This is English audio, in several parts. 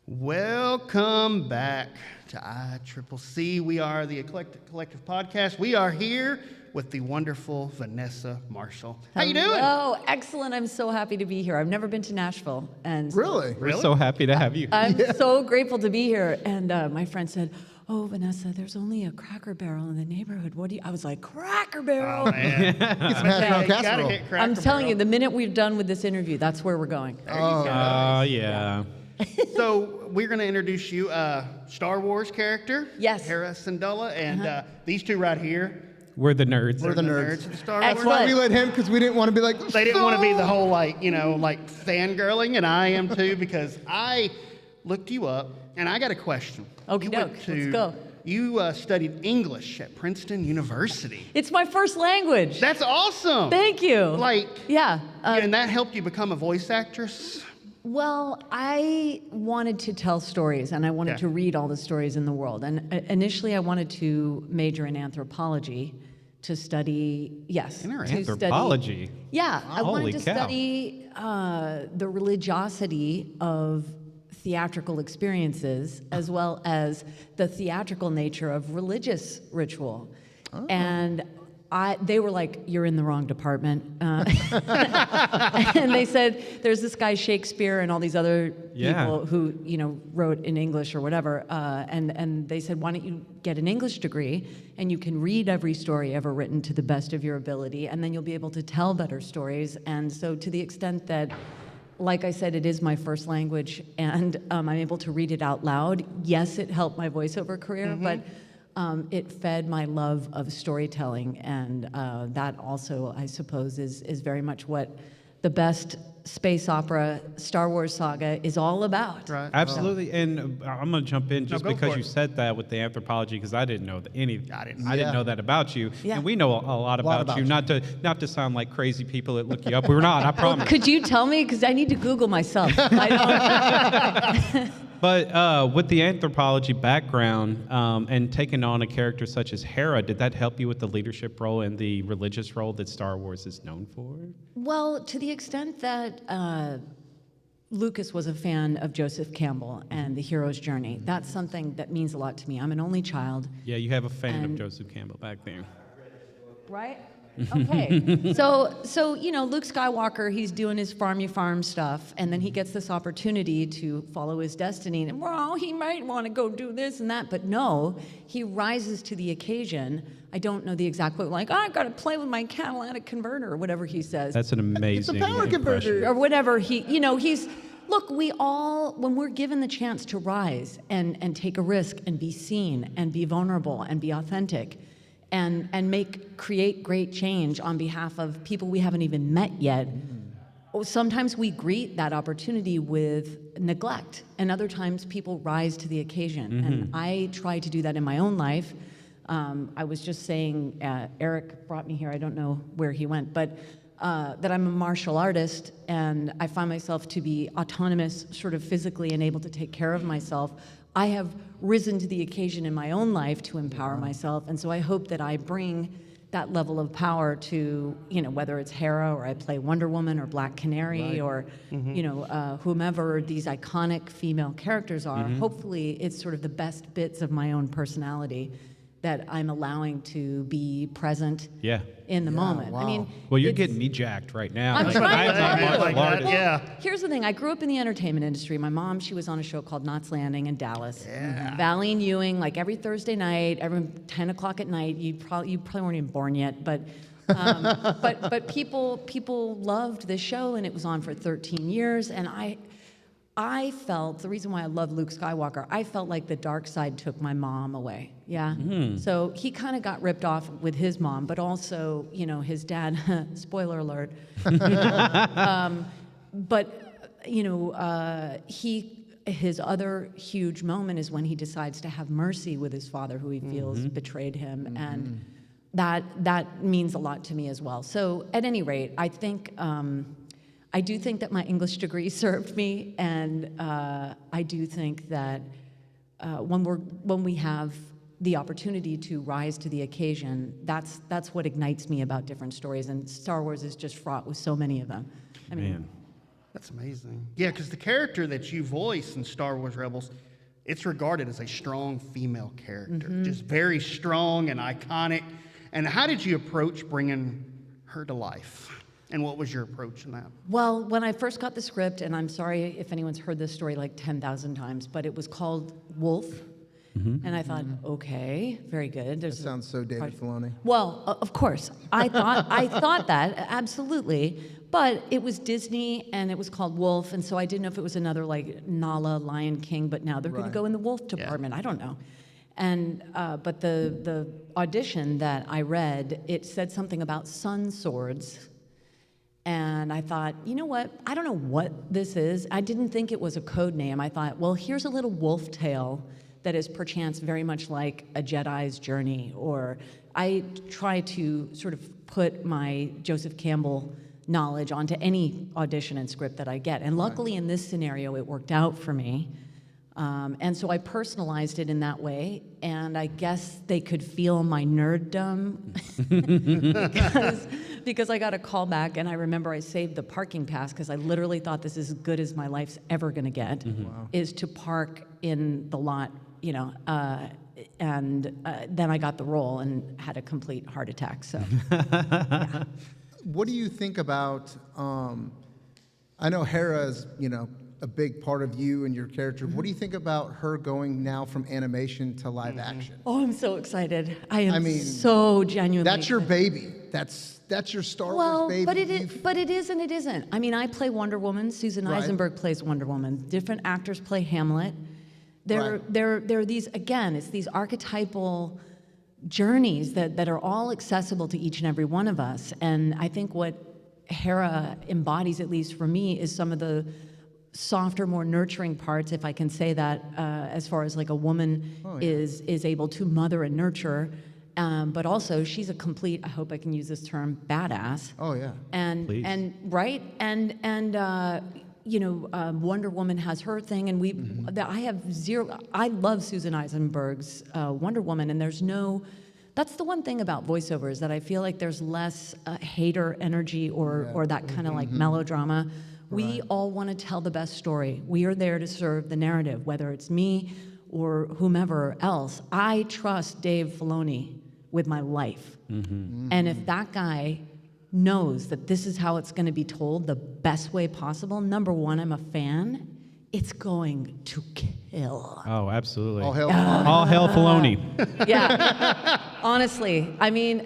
Welcome back to ICCC. We are the Eclectic Collective Podcast. We are here with the wonderful Vanessa Marshall. How you doing? Oh, excellent. I'm so happy to be here. I've never been to Nashville. And Really? We're so happy to have you. I'm so grateful to be here. And my friend said, "Oh, Vanessa, there's only a Cracker Barrel in the neighborhood. What do you?" I was like, "Cracker Barrel." Oh, man. Get some hash brown You gotta casserole. hit Cracker I'm telling Barrel. you, the minute we're done with this interview, that's where we're going. There you go. Yeah. So we're going to introduce you a Star Wars character. Yes. Hera Syndulla. And these two right here. We're the nerds. We're the nerds. of the Star Excellent. Wars. We let him because we didn't want to be like. They didn't want to be the whole, fangirling, and I am too, because I looked you up, and I got a question. Okey You doke. went to- Let's go. You studied English at Princeton University. It's my first language. That's awesome. Thank you. Yeah. And that helped you become a voice actress? Well, I wanted to tell stories, and I wanted Yeah. to read all the stories in the world. And initially, I wanted to major in anthropology to study, yes. to Anthropology? Study, yeah, I Holy wanted to cow. study the religiosity of theatrical experiences, as well as the theatrical nature of religious ritual. And they were like, "You're in the wrong department." And they said, "There's this guy Shakespeare and all these other people who, wrote in English or whatever." And they said, "Why don't you get an English degree and you can read every story ever written to the best of your ability, and then you'll be able to tell better stories." And so, to the extent that, like I said, it is my first language, and I'm able to read it out loud. Yes, it helped my voiceover career, but it fed my love of storytelling, and that also, I suppose, is very much what the best space opera Star Wars saga is all about. Right. Absolutely. And I'm going to jump in just go because for you it. said that with the anthropology, because I didn't know I didn't. I didn't know that about you. Yeah. And we know a lot about you. Not to sound like crazy people that look you up. We're not, I promise. Could you tell me? Because I need to Google myself. I don't. But with the anthropology background and taking on a character such as Hera, did that help you with the leadership role and the religious role that Star Wars is known for? Well, to the extent that Lucas was a fan of Joseph Campbell and the hero's journey, that's something that means a lot to me. I'm an only child. Yeah, you have a fan of And- Joseph Campbell back there. Right? Okay. So Luke Skywalker, he's doing his farmy farm stuff, and then he gets this opportunity to follow his destiny. And, well, he might want to go do this and that, but no, he rises to the occasion. I don't know the exact quote, like, "I've got to play with my catalytic converter," or whatever he says. That's an amazing power impression. converter. Or whatever he's. Look, we all, when we're given the chance to rise and take a risk and be seen and be vulnerable and be authentic, and create great change on behalf of people we haven't even met yet. Sometimes we greet that opportunity with neglect, and other times people rise to the occasion. And I try to do that in my own life. I was just saying, Eric brought me here, I don't know where he went, but that I'm a martial artist, and I find myself to be autonomous, sort of physically, and able to take care of myself. I have risen to the occasion in my own life to empower myself, and so I hope that I bring that level of power to, whether it's Hera or I play Wonder Woman or Black Canary or, whomever these iconic female characters are. Hopefully it's sort of the best bits of my own personality that I'm allowing to be present in the moment. wow. I mean, Well, you're it's- getting me jacked right now. I'm Like, trying I to am a tell you. martial artist. Well, Yeah. Here's the thing. I grew up in the entertainment industry. My mom, she was on a show called Knots Landing in Dallas. Valley and Ewing, like every Thursday night, every 10 o'clock at night. You probably weren't even born yet, but but people loved this show, and it was on for 13 years. And I felt, the reason why I love Luke Skywalker, I felt like the dark side took my mom away. Yeah. So he kind of got ripped off with his mom, but also, his dad, spoiler alert. His other huge moment is when he decides to have mercy with his father, who he feels betrayed him. And that means a lot to me as well. So at any rate, I think I do think that my English degree served me, and I do think that when we have the opportunity to rise to the occasion, that's what ignites me about different stories, and Star Wars is just fraught with so many of them. I mean, Man. That's amazing. Yeah, because the character that you voice in Star Wars Rebels, it's regarded as a strong female character, just very strong and iconic. And how did you approach bringing her to life? And what was your approach in that? Well, when I first got the script, and I'm sorry if anyone's heard this story like 10,000 times, but it was called Wolf. And I thought, okay, very good. That sounds so David Filoni. Well, of course, I thought that absolutely, but it was Disney and it was called Wolf, and so I didn't know if it was another like Nala, Lion King, but now they're going to Right. go in the Wolf department. I don't know. And but the audition that I read, it said something about sun swords. And I thought, you know what? I don't know what this is. I didn't think it was a code name. I thought, well, here's a little wolf tale that is perchance very much like a Jedi's journey. Or I try to sort of put my Joseph Campbell knowledge onto any audition and script that I get. And luckily in this scenario, it worked out for me. And so I personalized it in that way, and I guess they could feel my nerddom because I got a call back, and I remember I saved the parking pass because I literally thought this is as good as my life's ever going to get, is to park in the lot, you know, and then I got the role and had a complete heart attack. So, yeah. What do you think about, I know Hera is, you know, a big part of you and your character. What do you think about her going now from animation to live action? Oh, I'm so excited. I am mean, so genuinely That's your excited. baby. That's your Star Well, Wars baby. but it is and it isn't. I mean, I play Wonder Woman. Susan Right. Eisenberg plays Wonder Woman. Different actors play Hamlet. There Right. are these, again, it's these archetypal journeys that are all accessible to each and every one of us. And I think what Hera embodies, at least for me, is some of the softer, more nurturing parts, if I can say that, as far as like a woman is able to mother and nurture. But also, she's a complete, I hope I can use this term, badass. Oh, yeah. And Please. right, and you know, Wonder Woman has her thing, and I have zero. I love Susan Eisenberg's Wonder Woman, and there's no. That's the one thing about voiceover is that I feel like there's less hater energy or that kind of like melodrama. We all want to tell the best story. We are there to serve the narrative, whether it's me or whomever else. I trust Dave Filoni with my life. And if that guy knows that this is how it's going to be told the best way possible, number one, I'm a fan. It's going to kill. Oh, absolutely. All hell. All hell Filoni. Yeah, honestly. I mean,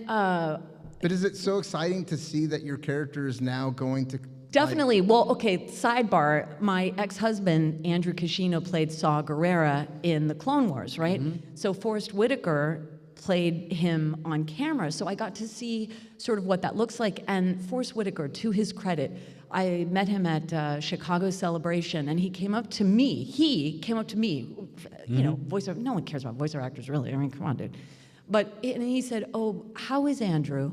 But is it so exciting to see that your character is now going to definitely. Well, okay, sidebar. My ex-husband, Andrew Cascino, played Saw Gerrera in the Clone Wars, right? So Forrest Whitaker played him on camera. So I got to see sort of what that looks like. And Forrest Whitaker, to his credit, I met him at Chicago Celebration, and he came up to me. You know, voiceover. No one cares about voiceover actors, really. I mean, come on, dude. And he said, "Oh, how is Andrew?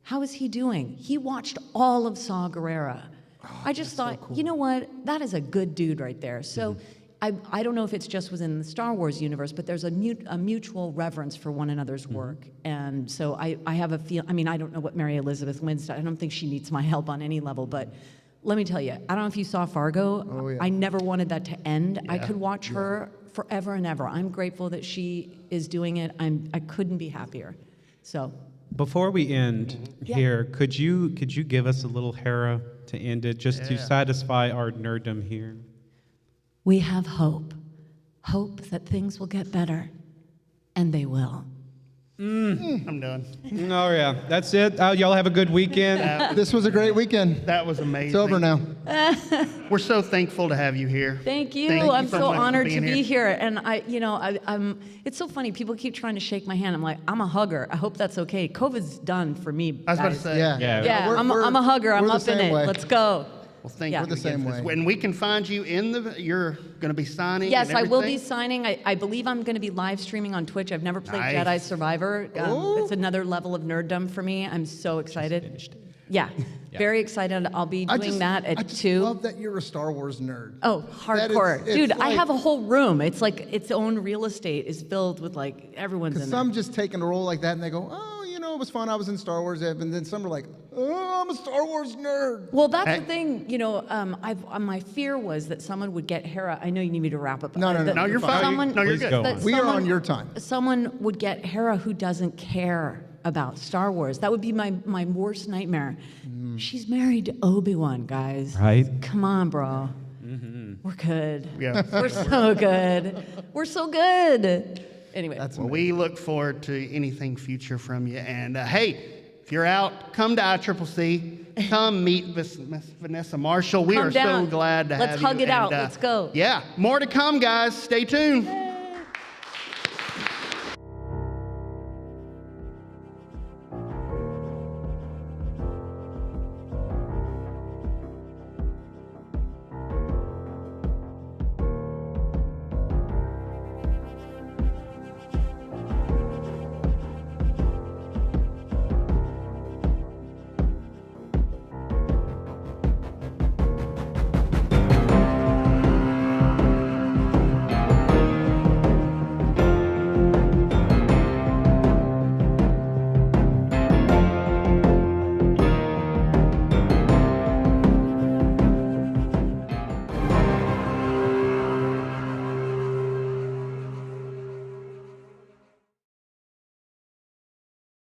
How is he doing?" He watched all of Saw Gerrera. I just thought, you know what? That is a good dude right there. So I don't know if it's just within the Star Wars universe, but there's a mutual reverence for one another's work. And so I have a feel. I mean, I don't know what Mary Elizabeth Winstead. I don't think she needs my help on any level, but let me tell you, I don't know if you saw Fargo. Oh, yeah. I never wanted that to end. I could watch her forever and ever. I'm grateful that she is doing it. I couldn't be happier. So. Before we end here, could you give us a little Hera to end it, just to satisfy our nerddom here? We have hope. Hope that things will get better. And they will. I'm done. Oh yeah, that's it. Y'all have a good weekend. This was a great weekend. That was amazing. It's over now. We're so thankful to have you here. Thank you. Thank you I'm so so much for honored to being be here. And I'm. It's so funny. People keep trying to shake my hand. I'm like, I'm a hugger. I hope that's okay. COVID's done for me. I was about to guys. say. Yeah. Yeah, We're- I'm a hugger. I'm we're the up in same it. way. Let's go. Well, thank Yeah. you. We're the same way. And we can find you you're going to be signing. Yes, and I will be everything? signing. I believe I'm going to be live streaming on Twitch. I've never played Nice. Jedi Survivor. Ooh. It's another level of nerddom for me. I'm so excited. Yeah, very excited. I'll be doing that I at just 2. love that you're a Star Wars nerd. Oh, That is- hardcore. it's Dude, I like- have a whole room. It's like its own real estate is filled with like everyone's Because in there. some just take a role like that and they go, oh, you know, it was fun. I was in Star Wars. And then some are like, oh, I'm a Star Wars nerd. Well, that's Hey. the thing, you know. My fear was that someone would get Hera. I know you need me to wrap up. No, no, no. that No, you're fine. Someone, No, you're Please good. go that on. We are someone- on your time. Someone would get Hera who doesn't care about Star Wars. That would be my worst nightmare. She's married to Obi-Wan, guys. Right. Come on, bro. We're good. Yeah. We're so good. We're so good. Anyway. Well, we look forward to anything future from you. And hey, if you're out, come to ICCC. Come meet Miss Vanessa Marshall. We Come are down. so glad to Let's have you. hug it And, out. Let's go. Yeah, more to come, guys. Stay tuned.